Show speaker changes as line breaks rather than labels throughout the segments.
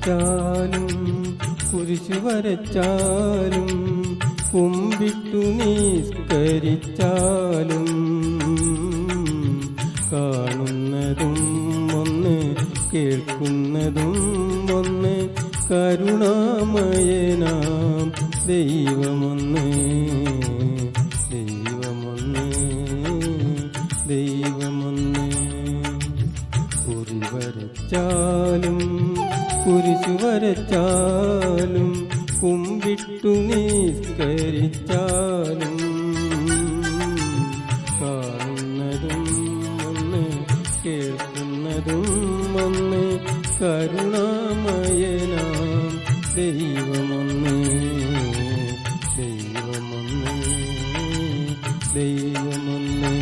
വരച്ചാലും കുരിശു വരച്ചാലും കുമ്പിട്ടു നിസ്കരിച്ചാലും കാണുന്നതും ഒന്ന് കേൾക്കുന്നതും ഒന്ന് കരുണാമയനാം ദൈവമൊന്ന് ദൈവമൊന്ന് ദൈവമൊന്ന്. കുറി വരച്ചാലും കുരിശു വരച്ചാലും കുമ്പിട്ടു നിസ്കരിച്ചാലും കാണുന്നതും ഒന്ന് കേൾക്കുന്നതും ഒന്ന് കരുണാമയനാം ദൈവമൊന്ന് ദൈവമൊന്ന് ദൈവമൊന്ന്.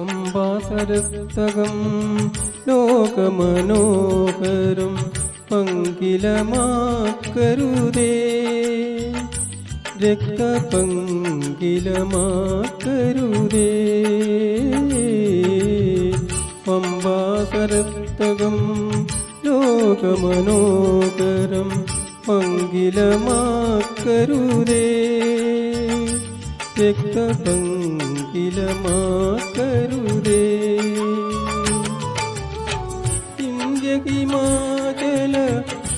അംബാസരസ്തകം ലോകമനോഹരം പങ്കിലമാക്കരുതേ രക്തപങ്കിലമാക്കരുതേ. അംബാസരസ്തകം ലോകമനോഹരം പങ്കിലമാക്കരുതേ രക്തപങ്കിലമാക്കരുതേ. ഇന്ത്യ ഹിമാചല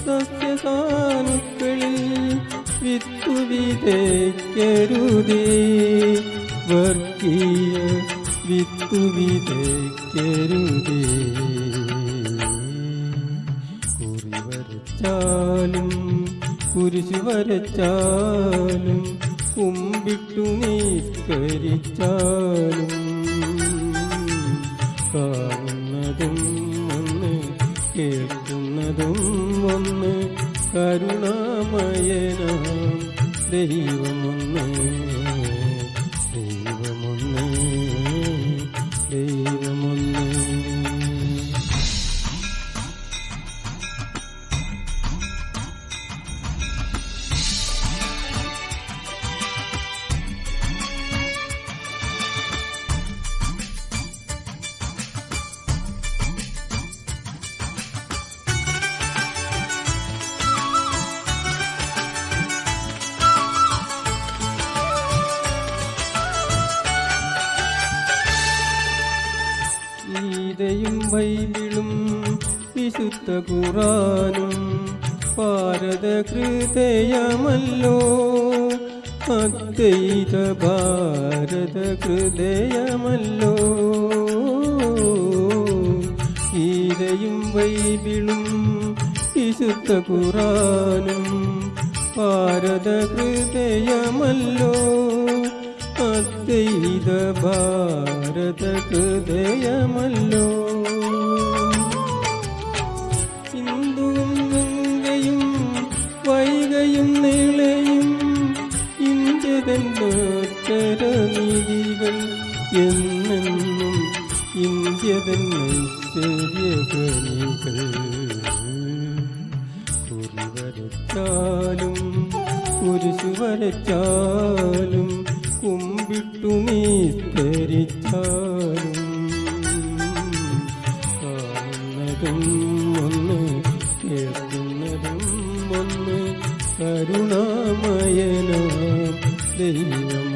സസ്യസാനുക്കളിൽ വിത്തു വിതയ്ക്കരുതേ വർഗീയ വിത്തു വിതയ്ക്കരുതേ. കുറി വരച്ചാലും കുരിശു വരച്ചാലും കുമ്പിട്ടു നിസ്കരിച്ചാലും കാണുന്നതും ഒന്ന് കേൾക്കുന്നതും ഒന്ന് കരുണാമയനാം ദൈവമൊന്ന് ദൈവമൊന്ന് ദൈവമൊന്ന്. ഗീതയും ബൈബിളും വിശുദ്ധ ഖുർആനും ഭാരത ഹൃദയമല്ലോ അദ്വൈത ഭാരത ഹൃദയമല്ലോ. ഗീതയും ബൈബിളും വിശുദ്ധ ഖുർആനും ഭാരത ഹൃദയമല്ലോ അദ്വൈത ഭാരത ഹൃദയമല്ലോ. ഹിന്ദുവും ഗംഗയും വൈകയും നീളയും ഇന്ത്യ തന്നോത്തരനീതികൾ എന്നെന്നും ഇന്ത്യ തന്നൈശ്വര്യഗണികൾ. കുറി വരച്ചാലും കുരിശു വരച്ചാലും കുമ്പിട്ടു നിസ്കരിച്ചാലും കാണുന്നതും ഒന്ന് കേൾക്കുന്നതും ഒന്ന് കരുണാമയനാം ദൈവം